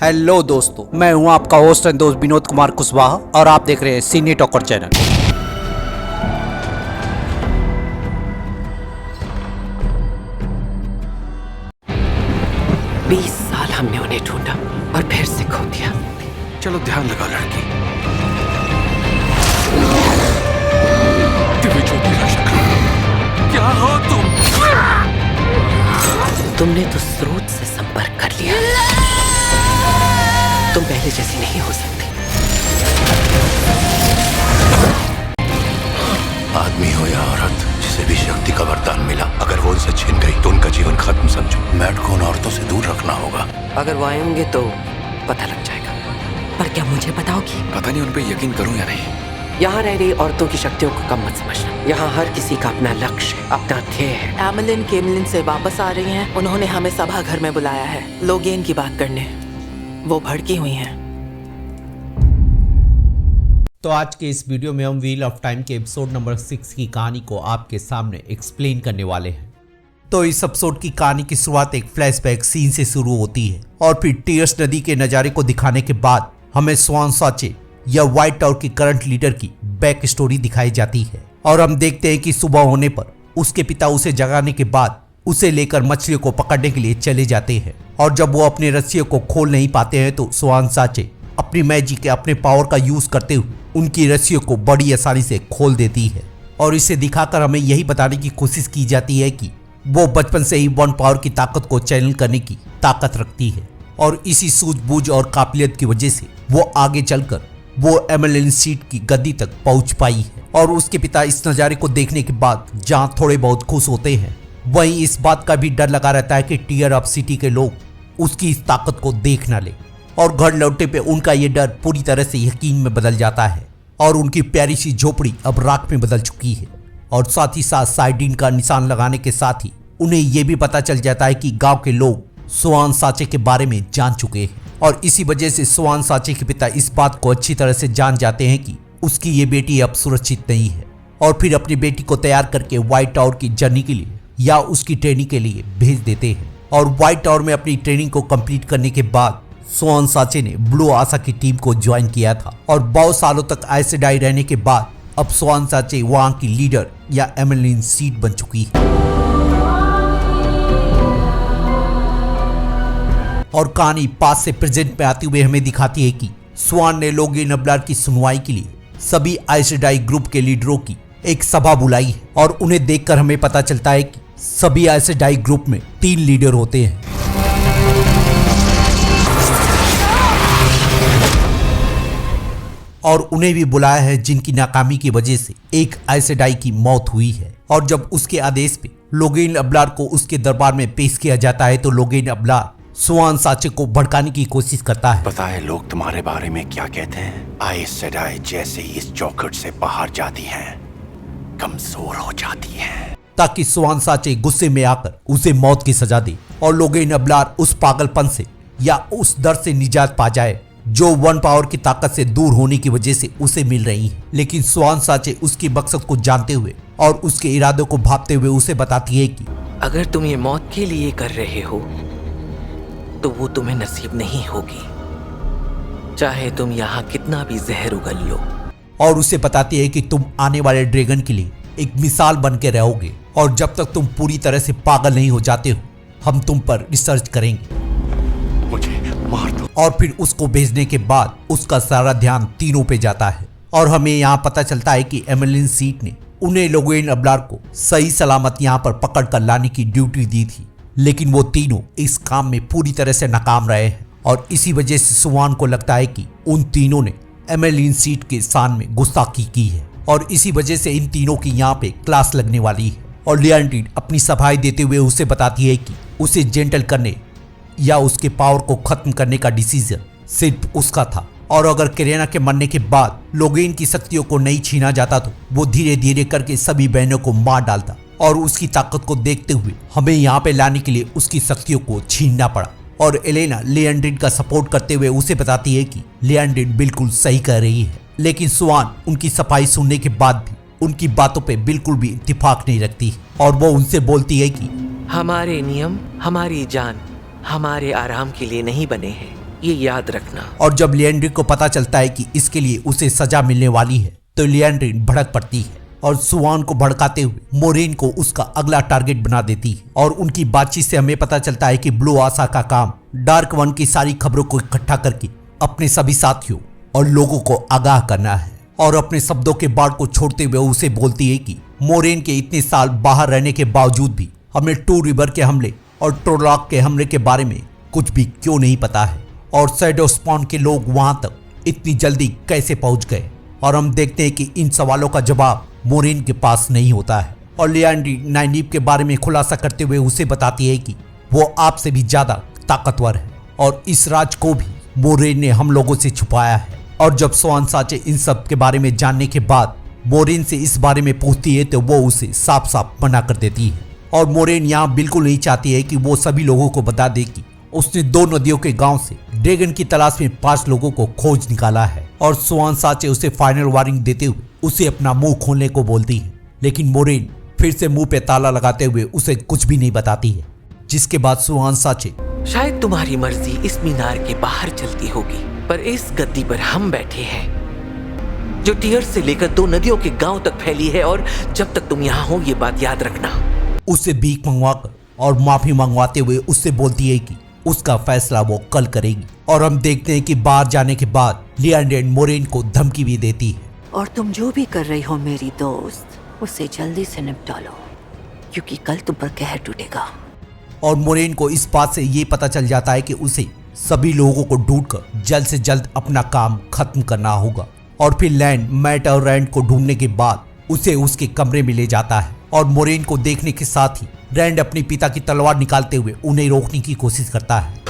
Hello दोस्तों, मैं हूं आपका होस्ट एंड दोस्त विनोद कुमार कुशवाहा और आप देख रहे हैं सिने टॉकर चैनल। 20 साल हमने उन्हें ढूंढा और फिर से खो दिया। चलो ध्यान लगा लड़की। दिव्य ज्योति रक्षक, क्या हो तुम? तुमने तो स्रोत से संपर्क कर लिया। तुम पहले जैसी नहीं हो सकती। आदमी हो या औरत, जिसे भी शक्ति का वरदान मिला, अगर वो उनसे छिन गई तो उनका जीवन खत्म समझो। मैट को उन औरतों से दूर रखना होगा। अगर वो आएंगे तो पता लग जाएगा। पर क्या मुझे बताओगी? पता नहीं उन पे यकीन करूं या नहीं। यहाँ रह रही औरतों की शक्तियों को कम मत समझना। यहाँ हर किसी का अपना लक्ष्य, अपना ध्येय है। एमलिन केमलिन से वापस आ रही हैं। उन्होंने हमें सभा घर में बुलाया है लोगेन की बात करने। वो भड़की हुई हैं। तो आज के इस वीडियो में हम व्हील ऑफ टाइम के एपिसोड नंबर 6 की कहानी को आपके सामने एक्सप्लेन करने वाले हैं। तो इस एपिसोड की कहानी की शुरुआत एक फ्लैशबैक सीन से शुरू होती है और फिर टीयर्स नदी के नज़ारे को दिखाने के बाद हमें स्वान साचे या व्हाइट टावर के करंट लीडर की बैक स्टोरी दिखाई जाती है और हम देखते हैं कि सुबह होने पर उसके पिता उसे जगाने के बाद उसे लेकर मछलियों को पकड़ने के लिए चले जाते हैं और जब वो अपने रस्सियों को खोल नहीं पाते हैं तो स्वान साचे अपनी मैजिक के अपने पावर का यूज करते हुए उनकी रस्सियों को बड़ी आसानी से खोल देती है और इसे दिखाकर हमें यही बताने की कोशिश की जाती है कि वो बचपन से ही वन पावर की ताकत को चैनल करने की ताकत रखती है और इसी सूझबूझ और काबिलियत की वजह से वो आगे चलकर वो एमएलएन सीट की गद्दी तक पहुंच पाई है। और उसके पिता इस नज़ारे को देखने के बाद जहां थोड़े बहुत खुश होते हैं, वहीं इस बात का भी डर लगा रहता है कि टीयर ऑफ सिटी के लोग उसकी इस ताकत को देख न ले और घर लौटने पे उनका ये डर पूरी तरह से यकीन में बदल जाता है और उनकी प्यारी सी झोपड़ी अब राख में बदल चुकी है। और साथ ही साथ साइडिन का निशान लगाने के साथ ही उन्हें यह भी पता चल जाता है कि गांव के लोग स्वान साचे के बारे में जान चुके हैं और इसी वजह से स्वान साचे के पिता इस बात को अच्छी तरह से जान जाते हैं कि उसकी ये बेटी अब सुरक्षित नहीं है और फिर अपनी बेटी को तैयार करके व्हाइट टावर की जर्नी के लिए या उसकी ट्रेनिंग के लिए भेज देते हैं। और व्हाइट टावर में अपनी ट्रेनिंग को कंप्लीट करने के बाद स्वान साचे ने ब्लू आशा की टीम को ज्वाइन किया था और बहुत सालों तक ऐसे डाई रहने के बाद अब स्वान साचे वहां की लीडर या एमएलएन सीट बन चुकी है। और कहानी पास से प्रेजेंट में आते हुए हमें दिखाती है कि स्वान ने लोगेन अब्लार की सुनवाई के लिए सभी आइसडाई ग्रुप के लीडरों की एक सभा बुलाई है और उन्हें देखकर हमें पता चलता है कि सभी आइसडाई ग्रुप में 3 लीडर होते हैं और उन्हें भी बुलाया है जिनकी नाकामी की वजह से एक आइसडाई की मौत हुई है। और जब उसके आदेश पे लोगेन अब्लार को उसके दरबार में पेश किया जाता है तो लोगेन अब्लार स्वान साचे को भड़काने की कोशिश करता है। पता है लोग तुम्हारे बारे में क्या कहते हैं? आइस सेडाई जैसे ही इस चौखट से बाहर जाती हैं, कमजोर हो जाती हैं, ताकि स्वान साचे गुस्से में आकर उसे मौत की सजा दे और लोगेन अब्लार उस पागलपन से या उस दर्द से निजात पा जाए जो वन पावर की ताकत से दूर होने की वजह से उसे मिल रही है। लेकिन स्वान साचे उसकी मकसद को जानते हुए और उसके इरादों को भांपते हुए उसे बताती है कि अगर तुम ये मौत के लिए कर रहे हो तो वो तुम्हें नसीब नहीं होगी, चाहे तुम यहाँ कितना भी जहर उगल लो। और उसे बताती है कि तुम आने वाले ड्रैगन के लिए एक मिसाल बन के रहोगे और जब तक तुम पूरी तरह से पागल नहीं हो जाते हो हम तुम पर रिसर्च करेंगे। मुझे मार दो। और फिर उसको भेजने के बाद उसका सारा ध्यान तीनों पे जाता है और हमें यहाँ पता चलता है कि एमएलएन सीट ने उन्हें लोगेन अब्लार को सही सलामत यहाँ पर पकड़ कर लाने की ड्यूटी दी थी, लेकिन वो तीनों इस काम में पूरी तरह से नाकाम रहे हैं और इसी वजह से स्वान को लगता है कि उन तीनों ने एमएलएन सीट के स्थान में गुस्ताखी की है और इसी वजह से इन तीनों की यहाँ पे क्लास लगने वाली है। और लियांड्रिन अपनी सफाई देते हुए उसे बताती है कि उसे जेंटल करने या उसके पावर को खत्म करने का डिसीजन सिर्फ उसका था और अगर करेना के मरने के बाद लोगेन की शक्तियों को नहीं छीना जाता तो वो धीरे धीरे करके सभी बहनों को मार डालता और उसकी ताकत को देखते हुए हमें यहाँ पे लाने के लिए उसकी शक्तियों को छीनना पड़ा। और एलेना लियांड्रिन का सपोर्ट करते हुए उसे बताती है कि लियांड्रिन बिल्कुल सही कह रही है, लेकिन स्वान उनकी सफाई सुनने के बाद भी उनकी बातों पे बिल्कुल भी इत्तेफाक नहीं रखती और वो उनसे बोलती है कि हमारे नियम, हमारी जान, हमारे आराम के लिए नहीं बने हैं, ये याद रखना। और जब लिएंड्रिन को पता चलता है कि इसके लिए उसे सजा मिलने वाली है तो लिएंड्रिन भड़क पड़ती है और सुआन को भड़काते हुए मोरेन को उसका अगला टारगेट बना देती है। और उनकी बातचीत से हमें पता चलता है कि ब्लू आशा का काम डार्क वन की सारी खबरों को इकट्ठा करके अपने सभी साथियों और लोगों को आगाह करना है। और अपने शब्दों के बाढ़ को छोड़ते हुए उसे बोलती है कि मोरेन के इतने साल बाहर रहने के बावजूद भी हमें टू रिवर के हमले और ट्रोलॉक के हमले के बारे में कुछ भी क्यों नहीं पता है और शैडो स्पॉन के लोग वहां तक इतनी जल्दी कैसे पहुंच गए। और हम देखते हैं कि इन सवालों का जवाब मोरेन के पास नहीं होता है। और लिएंड्रिन नाइनीव के बारे में खुलासा करते हुए उसे बताती है कि वो आपसे भी ज्यादा ताकतवर है और इस राज को भी मोरेन ने हम लोगों से छुपाया है। और जब स्वान साचे इन सब के बारे में जानने के बाद मोरेन से इस बारे में पूछती है तो वो उसे साफ साफ मना कर देती है। और मोरेन यहाँ बिल्कुल नहीं चाहती है कि वो सभी लोगों को बता दे कि उसने 2 नदियों के गांव से ड्रैगन की तलाश में 5 लोगों को खोज निकाला है। और स्वान साचे उसे फाइनल वार्निंग देते हुए उसे अपना मुंह खोलने को बोलती है, लेकिन मोरेन फिर से मुंह पे ताला लगाते हुए उसे कुछ भी नहीं बताती है। जिसके बाद स्वान साचे शायद तुम्हारी मर्जी इस मीनार के बाहर चलती होगी, पर इस गद्दी पर हम बैठे हैं जो टीयर से लेकर 2 नदियों के गांव तक फैली है। और जब तक तुम यहाँ हो ये बात याद रखना। उससे भीख मंगवाकर और माफी मंगवाते हुए उससे बोलती है कि उसका फैसला वो कल करेगी। और हम देखते हैं कि बाहर जाने के बाद लिएंड्रिन मोरेन को धमकी भी देती है। और तुम जो भी कर रही हो मेरी दोस्त, उसे जल्दी से निपटा लो क्योंकि कल तुम पर कहर टूटेगा। और मोरेन को इस बात से ये पता चल जाता है कि उसे सभी लोगों को ढूंढकर जल्द से जल्द अपना काम खत्म करना होगा। और फिर लैंड मैट और रैंड को ढूंढने के बाद उसे उसके कमरे में ले जाता है। और मोरेन को देखने के साथ ही रैंड अपने पिता की तलवार निकालते हुए उन्हें रोकने की कोशिश करता है,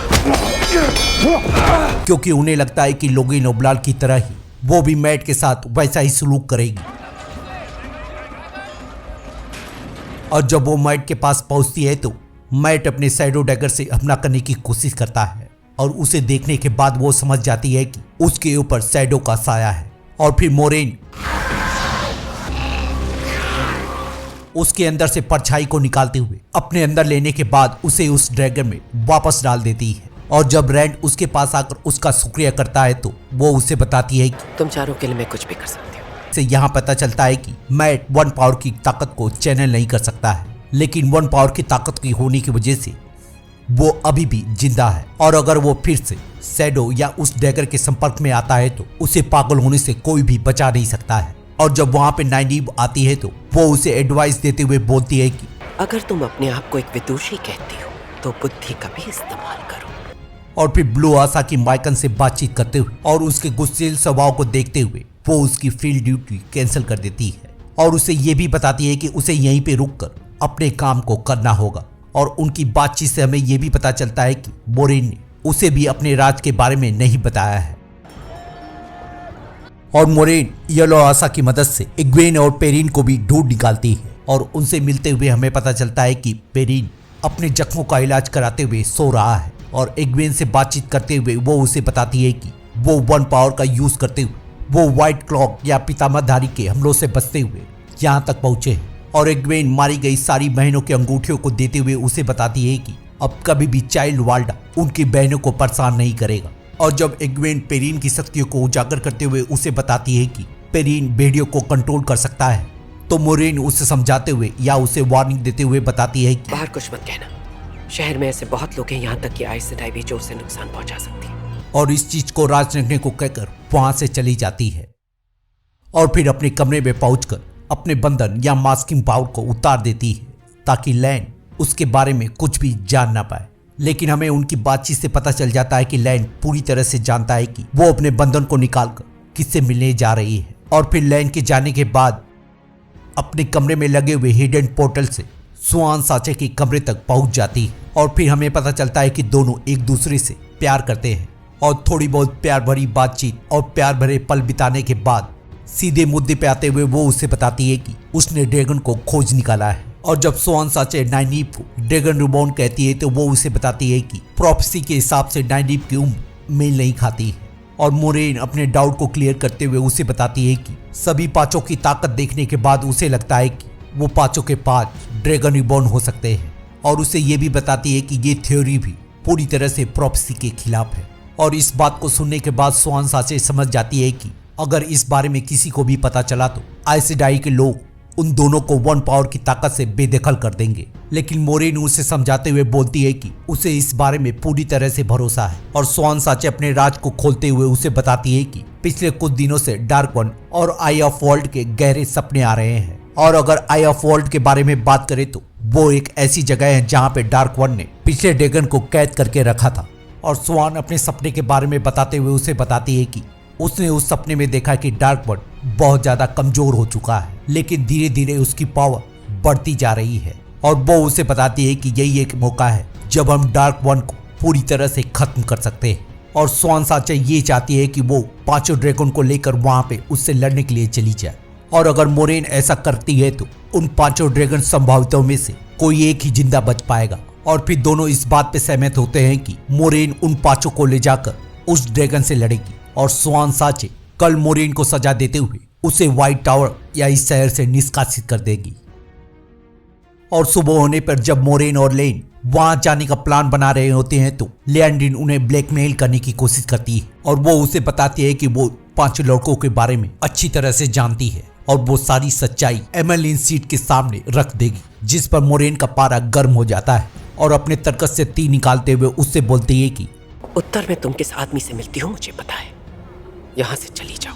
क्योंकि उन्हें लगता है कि लोगेन ओब्लाल की तरह ही वो भी मैट के साथ वैसा ही सलूक करेगी। और जब वो मैट के पास पहुंचती है तो मैट अपने शैडो डैगर से हमला करने की कोशिश करता है। और उसे देखने के बाद वो समझ जाती है कि उसके ऊपर शैडो का साया है। और फिर मोरेन उसके अंदर से परछाई को निकालते हुए अपने अंदर लेने के बाद उसे उस ड्रैगन में वापस डाल देती है। और जब रैंड उसके पास आकर उसका शुक्रिया करता है तो वो उसे बताती है कि तुम चारों के लिए मैं कुछ भी कर सकती हूँ। से यहाँ पता चलता है कि मैट 1 पावर की ताकत को चैनल नहीं कर सकता है, लेकिन 1 पावर की ताकत की होने की वजह से वो अभी भी जिंदा है। और अगर वो फिर से शैडो या उस डैगर के संपर्क में आता है तो उसे पागल होने से कोई भी बचा नहीं सकता है। और जब वहाँ पे नाइनीव आती है तो वो उसे एडवाइस देते हुए बोलती है कि अगर तुम अपने आप को एक विदुषी कहती हो तो बुद्धि का भी इस्तेमाल करो। और फिर ब्लू आशा की माइकन से बातचीत करते हुए और उसके गुस्सेल स्वभाव को देखते हुए वो उसकी फील्ड ड्यूटी कैंसिल कर देती है। और उसे ये भी बताती है कि उसे यहीं पे रुककर अपने काम को करना होगा। और उनकी बातचीत से हमें ये भी पता चलता है कि मोरेन ने उसे भी अपने राज के बारे में नहीं बताया है। और मोरेन येलो आशा की मदद से इग्वेन और पेरिन को भी ढूंढ निकालती है। और उनसे मिलते हुए हमें पता चलता है कि पेरिन अपने जख्मों का इलाज कराते हुए सो रहा है। और इग्वेन से बातचीत करते हुए वो उसे बताती है कि वो 1 पावर का यूज करते हुए वो व्हाइट क्लॉक या पितामहधारी के हमलों से बचते हुए यहाँ तक पहुंचे हैं। और इग्वेन मारी गई सारी बहनों की अंगूठियों को देते हुए उसे बताती है कि अब कभी भी चाइल्ड वाल्डा उनकी बहनों को परेशान नहीं करेगा। और जब इग्वेन पेरिन की शक्तियों को उजागर करते हुए उसे बताती है कि पेरिन भेड़ियों को कंट्रोल कर सकता है तो मोरेन उसे समझाते हुए या उसे वार्निंग देते हुए बताती है कि बाहर कुछ मत कहना, शहर में ऐसे बहुत लोग हैं यहाँ तक कि आइस सेडाई भी जोर से नुकसान पहुंचा सकती है। और इस चीज को राज रखने को कहकर वहां से चली जाती है। और फिर अपने कमरे में पहुंचकर अपने बंधन या मास्किंग पावर को उतार देती है ताकि लैंड उसके बारे में कुछ भी जान ना पाए। लेकिन हमें उनकी बातचीत से पता चल जाता है कि लैंड पूरी तरह से जानता है कि वो अपने बंधन को निकालकर किससे मिलने जा रही है। और फिर लैंड के जाने के बाद अपने कमरे में लगे हुए हिडन पोर्टल से स्वान साचे के कमरे तक पहुंच जाती है। और फिर हमें पता चलता है कि दोनों एक दूसरे से प्यार करते हैं। और थोड़ी बहुत प्यार भरी बातचीत और प्यार भरे पल बिताने के बाद सीधे मुद्दे पे आते हुए वो उसे बताती है कि उसने ड्रैगन को खोज निकाला है। और जब स्वान साचे नाइनीव को ड्रैगन रिबॉर्न कहती है तो वो उसे बताती है कि प्रोफेसी के हिसाब से नाइनीव की उम्र मेल नहीं खाती है। और मोरेन अपने डाउट को क्लियर करते हुए उसे बताती है कि सभी 5 की ताकत देखने के बाद उसे लगता है कि वो 5 के 5 ड्रैगन रिबॉर्न हो सकते हैं। और उसे ये भी बताती है कि ये थ्योरी भी पूरी तरह से प्रोफेसी के खिलाफ है। और इस बात को सुनने के बाद स्वान साचे समझ जाती है कि अगर इस बारे में किसी को भी पता चला तो आइस सेडाई के लोग उन दोनों को वन पावर की ताकत से बेदखल कर देंगे। लेकिन मोरेन उसे समझाते हुए बोलती है कि उसे इस बारे में पूरी तरह से भरोसा है और स्वान साचे अपने राज को खोलते हुए उसे बताती है कि पिछले कुछ दिनों से डार्क वन और आई ऑफ वर्ल्ड के गहरे सपने आ रहे हैं और अगर आई ऑफ वर्ल्ड के बारे में बात करें तो वो एक ऐसी जगह है जहाँ पे डार्क वन ने पिछले ड्रैगन को कैद करके रखा था। और स्वान अपने सपने के बारे में बताते हुए उसे बताती है कि उसने उस सपने में देखा कि डार्क वन बहुत ज्यादा कमजोर हो चुका है, लेकिन धीरे धीरे उसकी पावर बढ़ती जा रही है और वो उसे बताती है कि यही एक मौका है जब हम डार्क वन को पूरी तरह से खत्म कर सकते हैं। और स्वान साचे ये चाहती है कि वो पांचों ड्रैगन को लेकर वहां पे उससे लड़ने के लिए चली जाए और अगर मोरेन ऐसा करती है तो उन पांचों ड्रैगन संभावितों में से कोई एक ही जिंदा बच पाएगा। और फिर दोनों इस बात पे सहमत होते हैं कि मोरेन उन पांचों को ले जाकर उस ड्रैगन से लड़ेगी और स्वान साचे कल मोरेन को सजा देते हुए उसे व्हाइट टावर या इस शहर से निष्कासित कर देगी। और सुबह होने पर जब मोरेन और लेन वहां जाने का प्लान बना रहे होते हैं तो लिएंड्रिन उन्हें ब्लैकमेल करने की कोशिश करती है और वो उसे बताती है कि वो पांचों लड़कों के बारे में अच्छी तरह से जानती है और वो सारी सच्चाई एमेलिन सीट के सामने रख देगी, जिस पर मोरेन का पारा गर्म हो जाता है और अपने तरकस से तीर निकालते हुए उससे बोलती है कि उत्तर में तुम किस आदमी से मिलती हो मुझे पता है, यहाँ से चली जाओ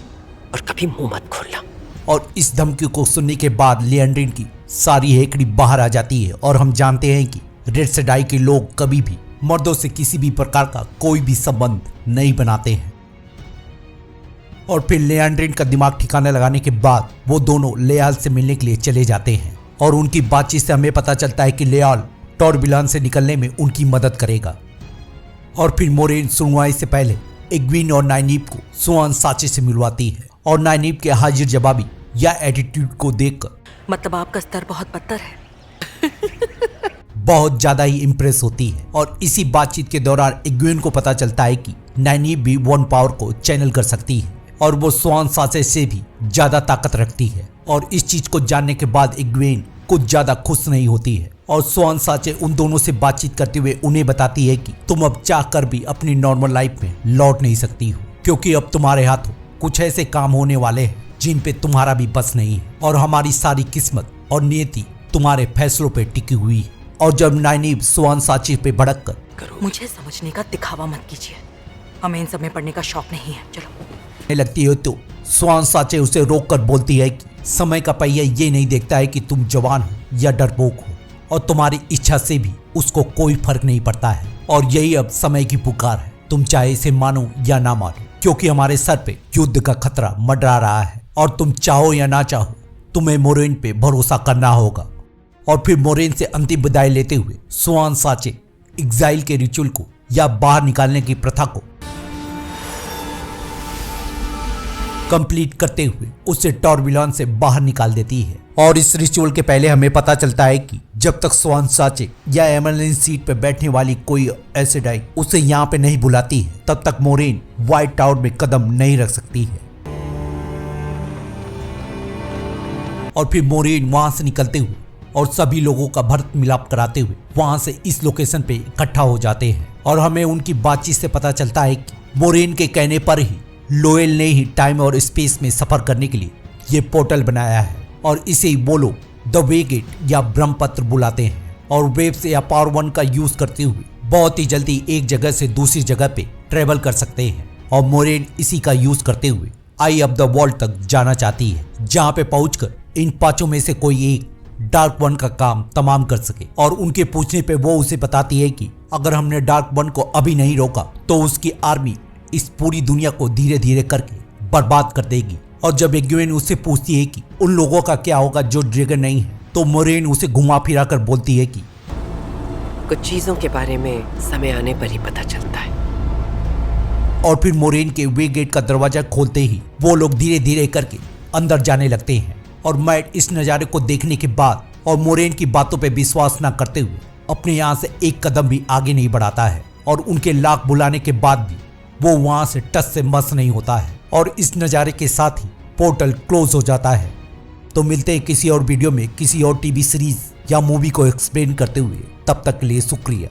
और कभी मुंह मत खोलना। और इस धमकी को सुनने के बाद लिएंड्रिन की सारी हेकड़ी बाहर आ जाती है और हम जानते हैं कि रेड सेडाई के लोग कभी भी मर्दों से किसी भी प्रकार का कोई भी संबंध नहीं बनाते हैं। और फिर लिएंड्रिन का दिमाग ठिकाने लगाने के बाद वो दोनों लेयाल से मिलने के लिए चले जाते हैं और उनकी बातचीत से हमें पता चलता है कि लेयाल टॉरबिलान से निकलने में उनकी मदद करेगा। और फिर मोरेन सुनवाई से पहले एग्विन और नाइनीब को स्वान साचे से मिलवाती है और नाइनीब के हाजिर जवाबी या एटीट्यूड को देखकर मतलब आपका स्तर बहुत बदतर है। बहुत ज्यादा ही इम्प्रेस होती है। और इसी बातचीत के दौरान एग्विन को पता चलता है कि नाइनीब भी वन पावर को चैनल कर सकती है और वो स्वान साचे से भी ज्यादा ताकत रखती है। और इस चीज को जानने के बाद एग्विन कुछ ज्यादा खुश नहीं होती है और स्वान साचे उन दोनों से बातचीत करते हुए उन्हें बताती है कि तुम अब चाह कर भी अपनी नॉर्मल लाइफ में लौट नहीं सकती हो, क्योंकि अब तुम्हारे हाथों कुछ ऐसे काम होने वाले हैं जिन पे तुम्हारा भी बस नहीं है और हमारी सारी किस्मत और नियति तुम्हारे फैसलों पे टिकी हुई है। और जब नाइनीब स्वान साचे पे भड़क कर मुझे समझने का दिखावा मत कीजिए, हमें इन सब में पढ़ने का शौक नहीं है, चलो। लगती है तो स्वान साचे उसे रोक कर बोलती है कि समय का पहिया ये नहीं देखता है कि तुम जवान हो या डरपोक हो और तुम्हारी इच्छा से भी उसको कोई फर्क नहीं पड़ता है और यही अब समय की पुकार है। तुम चाहे इसे मानो या ना मानो, क्योंकि हमारे सर पे युद्ध का खतरा मंडरा रहा है और तुम चाहो या ना चाहो तुम्हें मोरेन पे भरोसा करना होगा। और फिर मोरेन से अंतिम विदाई लेते हुए स्वान साचे एग्जाइल के रिचुअल को या बाहर निकालने की प्रथा को कंप्लीट करते हुए उसे टॉरबिलान से बाहर निकाल देती है। और इस रिचुअल के पहले हमें पता चलता है कि जब तक स्वान साचे या एमेलिन सीट पे बैठने वाली कोई एस सेडाई उसे यहाँ पे नहीं बुलाती है तब तक मोरेन व्हाइट टावर में कदम नहीं रख सकती है। और फिर मोरेन वहां से निकलते हुए और सभी लोगों का भरत मिलाप कराते हुए वहां से इस लोकेशन पे इकट्ठा हो जाते हैं और हमें उनकी बातचीत से पता चलता है कि मोरेन के कहने पर ही लोएल ने ही टाइम और स्पेस में सफर करने के लिए ये पोर्टल बनाया है और इसे वो लोग द वे गेट या ब्रह्मपत्र बुलाते हैं और वेव्स या पावर वन का यूज करते हुए बहुत ही जल्दी एक जगह से दूसरी जगह पे ट्रेवल कर सकते हैं। और मोरेन इसी का यूज करते हुए आई ऑफ द वर्ल्ड तक जाना चाहती है, जहाँ पे पहुंचकर इन पांचों में से कोई एक डार्क वन का काम तमाम कर सके। और उनके पूछने पे वो उसे बताती है कि अगर हमने डार्क वन को अभी नहीं रोका तो उसकी आर्मी इस पूरी दुनिया को धीरे धीरे करके बर्बाद कर देगी। और जब एग्विन उससे पूछती है कि उन लोगों का क्या होगा जो ड्रैगन नहीं है तो मोरेन उसे घुमा फिरा कर बोलती है कि कुछ चीजों के बारे में समय आने पर ही पता चलता है। और फिर मोरेन के वे गेट का दरवाजा खोलते ही वो लोग धीरे धीरे करके अंदर जाने लगते हैं। और मैट इस नज़ारे को देखने के बाद और मोरेन की बातों पे विश्वास न करते हुए अपने यहाँ से एक कदम भी आगे नहीं बढ़ाता है और उनके लाख बुलाने के बाद भी वो वहां से टस से मस नहीं होता है। और इस नज़ारे के साथ ही पोर्टल क्लोज हो जाता है। तो मिलते हैं किसी और वीडियो में किसी और टीवी सीरीज या मूवी को एक्सप्लेन करते हुए, तब तक के लिए शुक्रिया।